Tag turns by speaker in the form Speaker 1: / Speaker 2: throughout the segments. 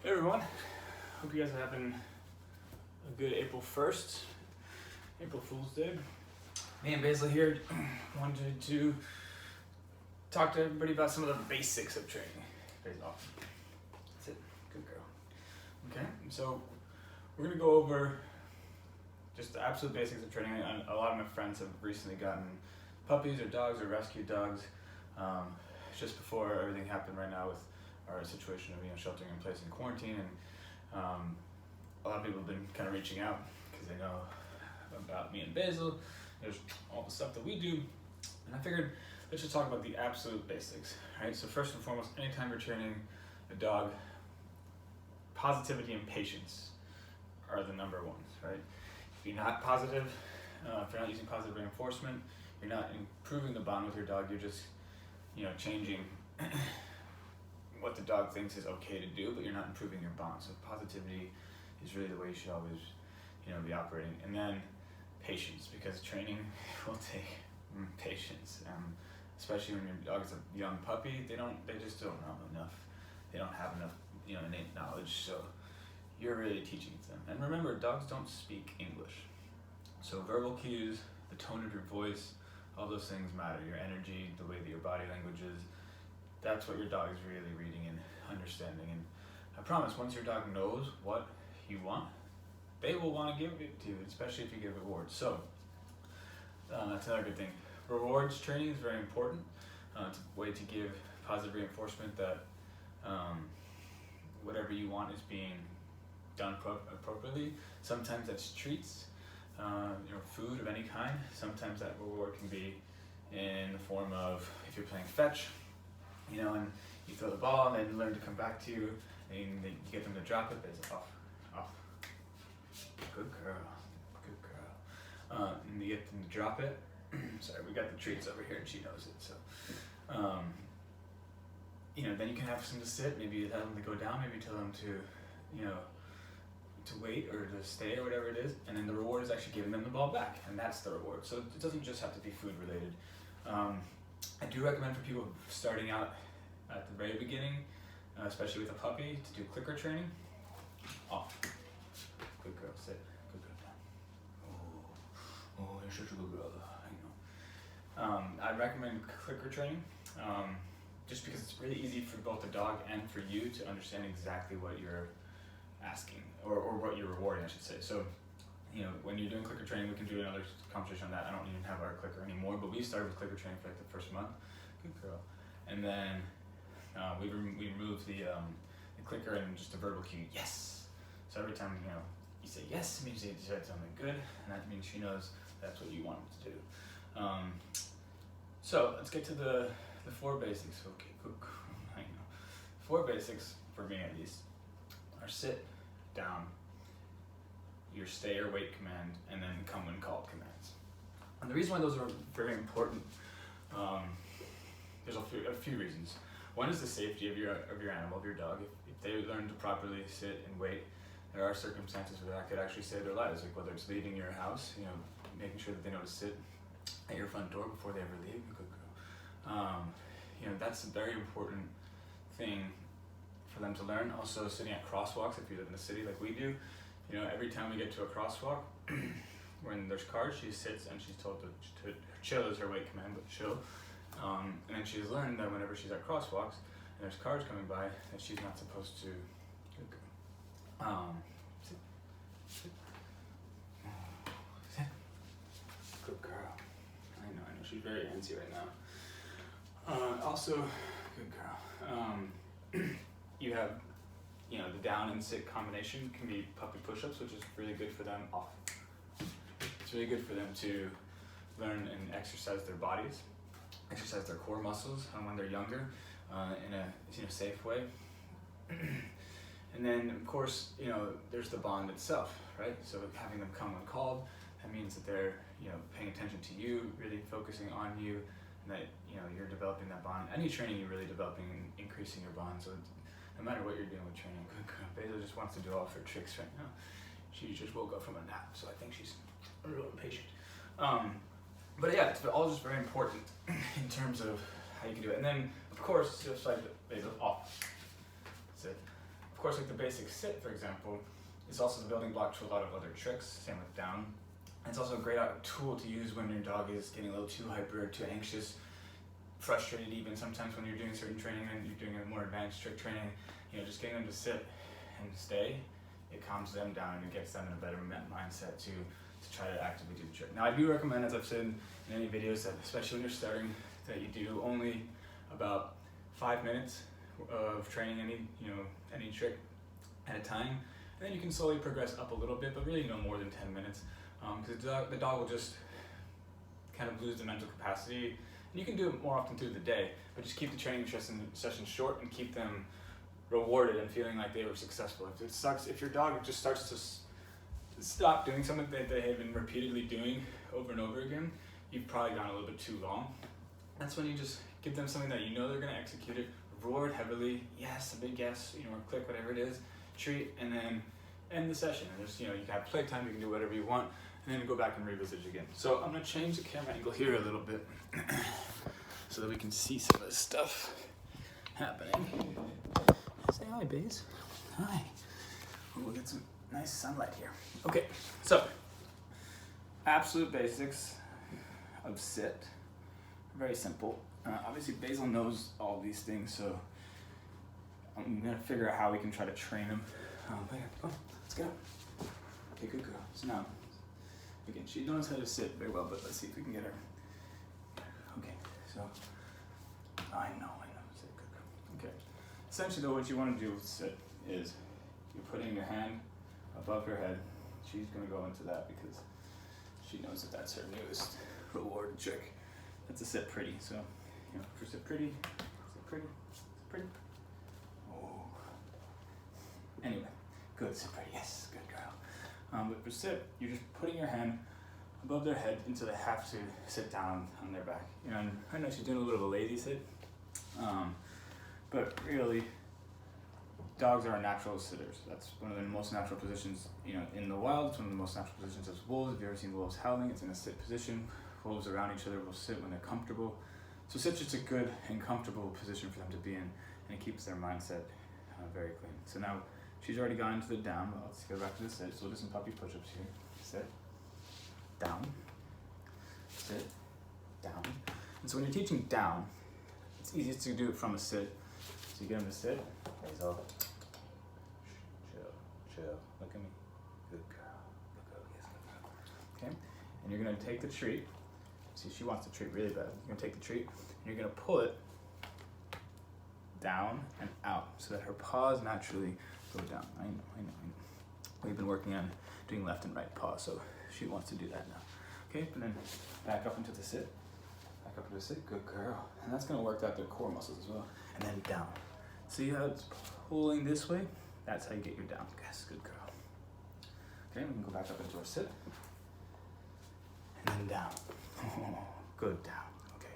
Speaker 1: Hey everyone, hope you guys are having a good April 1st, April Fool's Day. Me and Basil here wanted to talk to everybody about some of the basics of training. Basil, that's it, good girl. Okay, so we're gonna go over just the absolute basics of training. A lot of my friends have recently gotten puppies or dogs or rescue dogs just before everything happened right now with our situation of sheltering in place in quarantine, and a lot of people have been kind of reaching out because they know about me and Basil. There's all the stuff that we do, and I figured let's just talk about the absolute basics, right? So first and foremost, anytime you're training a dog, positivity and patience are the number ones, right? If you're not positive, if you're not using positive reinforcement, you're not improving the bond with your dog. You're just changing what the dog thinks is okay to do, but you're not improving your bond. So positivity is really the way you should always, be operating. And then patience, because training will take patience, especially when your dog is a young puppy. They just don't know enough. They don't have enough, innate knowledge. So you're really teaching them. And remember, dogs don't speak English. So verbal cues, the tone of your voice, all those things matter. Your energy, the way that your body language is. That's what your dog is really reading and understanding. And I promise, once your dog knows what you want, they will want to give it to you, especially if you give rewards. So that's another good thing. Rewards training is very important. It's a way to give positive reinforcement that whatever you want is being done appropriately. Sometimes that's treats, food of any kind. Sometimes that reward can be in the form of, if you're playing fetch, and you throw the ball and they learn to come back to you, and you get them to drop it, but it's off. Good girl, good girl. And you get them to drop it. Sorry, we got the treats over here and she knows it. So, then you can have some to sit. Maybe you tell them to go down. Maybe you tell them to wait or to stay or whatever it is. And then the reward is actually giving them the ball back, and that's the reward. So it doesn't just have to be food related. I do recommend for people starting out at the very beginning, especially with a puppy, to do clicker training. Off. Good girl, sit. Good girl. Oh, you're such a good girl. I know. I recommend clicker training just because it's really easy for both the dog and for you to understand exactly what you're asking or what you're rewarding, I should say. So, when you're doing clicker training, we can do another conversation on that. I don't even have our clicker anymore, but we started with clicker training for like the first month. Good girl. And then we removed the clicker and just a verbal cue, yes. So every time you say yes, it means you said something good, and that means she knows that's what you want them to do. So let's get to the 4 basics. Okay, good. I know. 4 basics, for me at least, are sit, down, your stay or wait command, and then come when called commands. And the reason why those are very important, there's a few reasons. One is the safety of your animal, of your dog. If they learn to properly sit and wait, there are circumstances where that could actually save their lives, like whether it's leaving your house, making sure that they know to sit at your front door before they ever leave. Good girl. That's a very important thing for them to learn. Also, sitting at crosswalks, if you live in the city like we do, every time we get to a crosswalk, when there's cars, she sits and she's told to chill is her wait command, but chill. And then she's learned that whenever she's at crosswalks and there's cars coming by, that she's not supposed to. Sit. Sit. Good girl. I know. She's very antsy right now. Also, good girl. You have, the down and sit combination can be puppy push-ups, which is really good for them. Off. It's really good for them to learn and exercise their bodies, exercise their core muscles when they're younger, in a safe way. And then, of course, there's the bond itself, right? So having them come when called, that means that they're, paying attention to you, really focusing on you, and that, you're developing that bond. Any training, you're really developing and increasing your bond. So no matter what you're doing with training, Basil just wants to do all of her tricks right now. She just woke up from a nap, so I think she's a little impatient. But yeah, it's all just very important in terms of how you can do it. And then, of course, just like Basil, off. Sit. of course, like the basic sit, for example, is also the building block to a lot of other tricks, same with down. And it's also a great tool to use when your dog is getting a little too hyper, too anxious, frustrated even sometimes when you're doing certain training and you're doing a more advanced trick training, you know, just getting them to sit and stay, it calms them down and it gets them in a better mindset to try to actively do the trick. Now I do recommend, as I've said in any videos, that especially when you're starting, that you do only about 5 minutes of training any trick at a time, and then you can slowly progress up a little bit, but really no more than 10 minutes, because the dog will just kind of lose the mental capacity. And you can do it more often through the day, but just keep the training sessions short and keep them rewarded and feeling like they were successful. If your dog just starts to stop doing something that they have been repeatedly doing over and over again, you've probably gone a little bit too long. That's when you just give them something that you know they're going to execute it, reward heavily, yes, a big yes, or click, whatever it is, treat, and then end the session. And just, you can have playtime, you can do whatever you want, and then go back and revisit it again. So I'm going to change the camera angle here a little bit so that we can see some of this stuff happening. Say hi, Baze. Hi. We'll get some nice sunlight here. Okay, so absolute basics of sit. Very simple. Obviously, Basil knows all these things, so I'm gonna figure out how we can try to train him. Let's go. Okay, good girl. So now, again, she knows how to sit very well, but let's see if we can get her. Okay, so I know. Sit, good girl. Okay. Essentially, though, what you want to do with sit is you're putting your hand above her head. She's gonna go into that because she knows that that's her newest reward trick. That's a sit pretty. So, for sit pretty, sit pretty, sit pretty. Oh. Anyway, good, sit pretty. Yes, good girl. But for sit, you're just putting your hand above their head until they have to sit down on their back. And I know she's doing a little bit of a lazy sit, but really, dogs are natural sitters. That's one of the most natural positions, in the wild. It's one of the most natural positions as wolves. If you've ever seen wolves howling, it's in a sit position. Wolves around each other will sit when they're comfortable. So sit's just a good and comfortable position for them to be in, and it keeps their mindset very clean. So now she's already gone into the down. Well, let's go back to the sit. So we'll do some puppy push-ups here. Sit, down, sit, down. And so when you're teaching down, it's easiest to do it from a sit. So you get them to sit. So chill. Look at me. Good girl. Good girl. Yes, good girl. Okay. And you're gonna take the treat. See, she wants the treat really bad. You're gonna take the treat and you're gonna pull it down and out so that her paws naturally go down. I know. We've been working on doing left and right paws, so she wants to do that now. Okay, and then back up into the sit. Back up into the sit, good girl. And that's gonna work out their core muscles as well. And then down. See how it's pulling this way? That's how you get your down. Yes, good girl. Okay, we can go back up into our sit. And then down. Oh, good, down. Okay.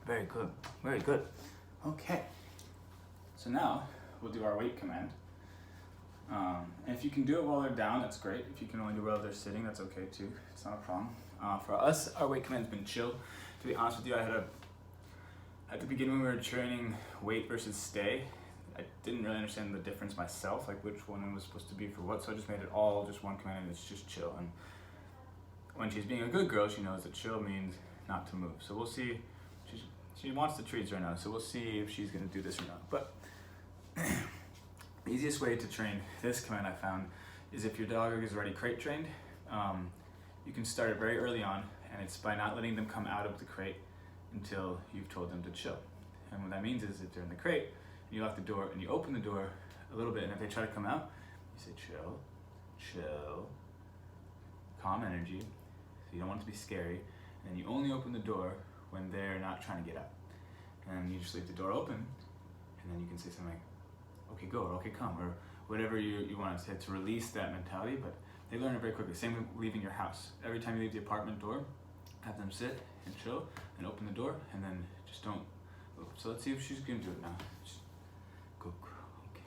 Speaker 1: Very good. Very good. Okay. So now we'll do our wait command. And if you can do it while they're down, that's great. If you can only do it while they're sitting, that's okay too. It's not a problem. For us, our wait command's been chill. To be honest with you, at the beginning when we were training wait versus stay, I didn't really understand the difference myself, like which one was supposed to be for what, so I just made it all just one command, and it's just chill. And when she's being a good girl, she knows that chill means not to move. So we'll see. She wants the treats right now, so we'll see if she's gonna do this or not. But the easiest way to train this command I found is if your dog is already crate trained, you can start it very early on, and it's by not letting them come out of the crate until you've told them to chill. And what that means is if they're in the crate, you lock the door and you open the door a little bit, and if they try to come out, you say chill, calm energy, so you don't want it to be scary, and you only open the door when they're not trying to get out. And you just leave the door open, and then you can say something like, okay, go, or okay, come, or whatever you want to say to release that mentality, but they learn it very quickly. Same with leaving your house. Every time you leave the apartment door, have them sit and chill, and open the door, and then just don't move. So let's see if she's gonna do it now. Just go, okay.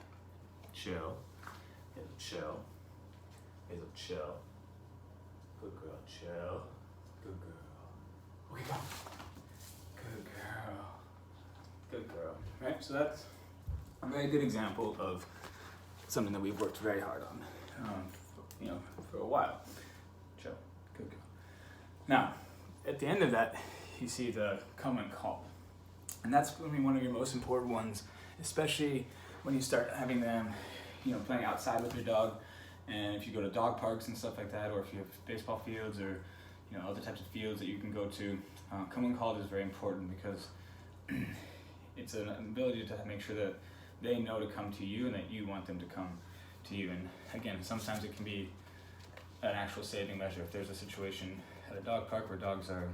Speaker 1: Chill, chill, chill. Good girl, chill. Good girl. Okay, go. Good girl. Good girl. Right, so that's a very good example of something that we've worked very hard on, for a while. Chill, good girl. Now, at the end of that, you see the come and call. And that's going to be one of your most important ones, especially when you start having them, playing outside with your dog. And if you go to dog parks and stuff like that, or if you have baseball fields or, other types of fields that you can go to, come and call is very important because it's an ability to make sure that they know to come to you and that you want them to come to you. And again, sometimes it can be an actual saving measure. If there's a situation at a dog park where dogs are,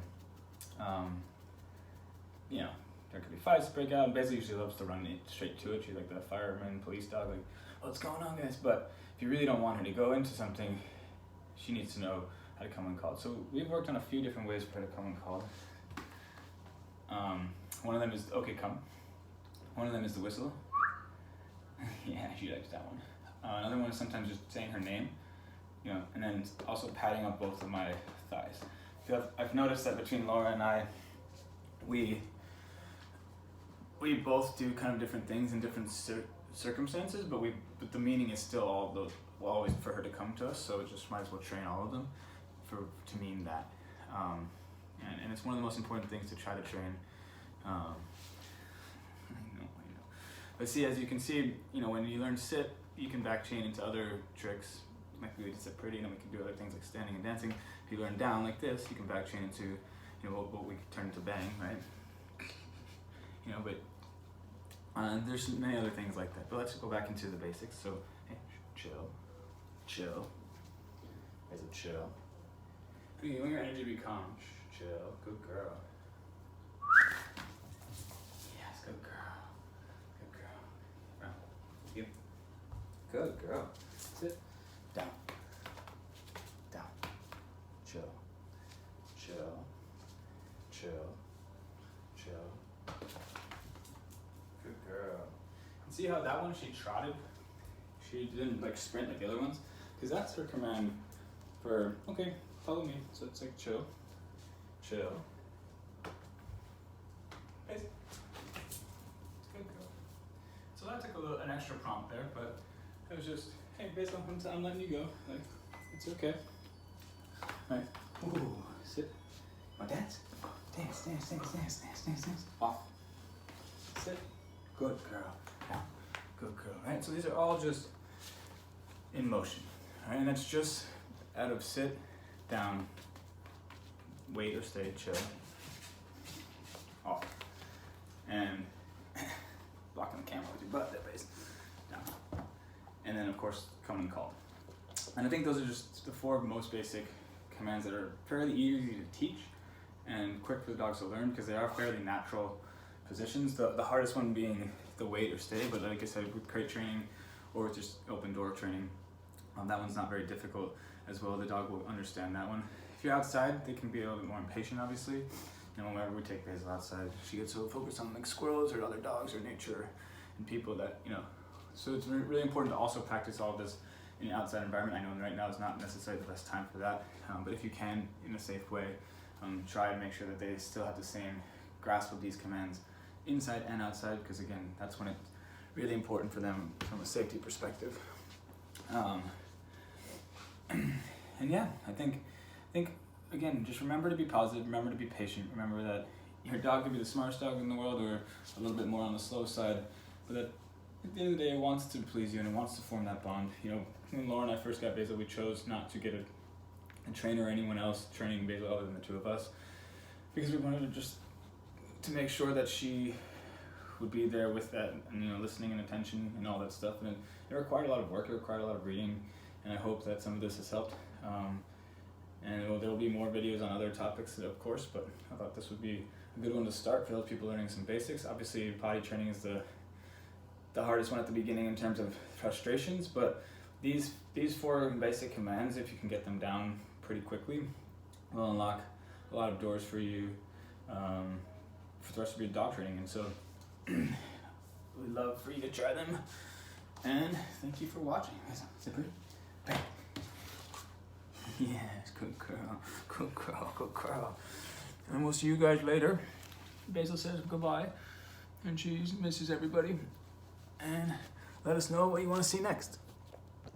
Speaker 1: there could be fights that break out, and Basil usually loves to run straight to it. She's like the fireman, police dog, like, what's going on, guys? But if you really don't want her to go into something, she needs to know how to come and call. So we've worked on a few different ways for her to come and call. One of them is, okay, come. One of them is the whistle. Yeah, she likes that one. Another one is sometimes just saying her name, and then also patting up both of my thighs. I've noticed that between Laura and I, we both do kind of different things in different circumstances, but the meaning is still always for her to come to us. So it just might as well train all of them to mean that. And it's one of the most important things to try to train. I know. But see, as you can see, when you learn sit, you can back chain into other tricks. Like we did sit pretty, and then we can do other things like standing and dancing. If you learn down like this, you can back chain into, what we could turn into bang, right? But there's many other things like that. But let's go back into the basics. So, hey, chill. There's a chill. You want your energy to be calm. Chill, good girl. Yes, good girl. You. Good girl. Sit. Down. Chill. Good girl. And see how that one she trotted? She didn't sprint like the other ones? Because that's her command for, okay, follow me. So it's like chill. Good girl. So that took an extra prompt there, but it was just, hey, Basil, I'm letting you go. Like, it's okay. Right. Ooh, sit. Want to dance? Dance. Off. Sit. Good girl. Down. Good girl. Right. So these are all just in motion. Right, and that's just out of sit, down, wait or stay, chill, off, and blocking the camera with your butt there, base, down, and then of course come and call. And I think those are just the four most basic commands that are fairly easy to teach and quick for the dogs to learn because they are fairly natural positions. The hardest one being the wait or stay, but like I said, with crate training or with just open door training, that one's not very difficult as well. The dog will understand that one. If you're outside, they can be a little bit more impatient, obviously. Whenever we take Basil outside, she gets so focused on like squirrels or other dogs or nature and people that, so it's really important to also practice all of this in an outside environment. I know right now is not necessarily the best time for that, but if you can, in a safe way, try to make sure that they still have the same grasp of these commands inside and outside, because again, that's when it's really important for them from a safety perspective. And yeah, I think again, just remember to be positive, remember to be patient, remember that your dog could be the smartest dog in the world or a little bit more on the slow side, but that at the end of the day it wants to please you and it wants to form that bond. When Laura and I first got Basil, we chose not to get a trainer or anyone else training Basil other than the two of us, because we wanted to make sure that she would be there with that, and listening and attention and all that stuff. And it required a lot of work, it required a lot of reading, and I hope that some of this has helped. And there will be more videos on other topics, of course, but I thought this would be a good one to start for those people learning some basics. Obviously, potty training is the hardest one at the beginning in terms of frustrations, but these four basic commands, if you can get them down pretty quickly, will unlock a lot of doors for you for the rest of your dog training. And so we'd love for you to try them, and thank you for watching. Is it pretty? Bang. Yes, good girl. And we'll see you guys later. Basil says goodbye, and she misses everybody. And let us know what you want to see next.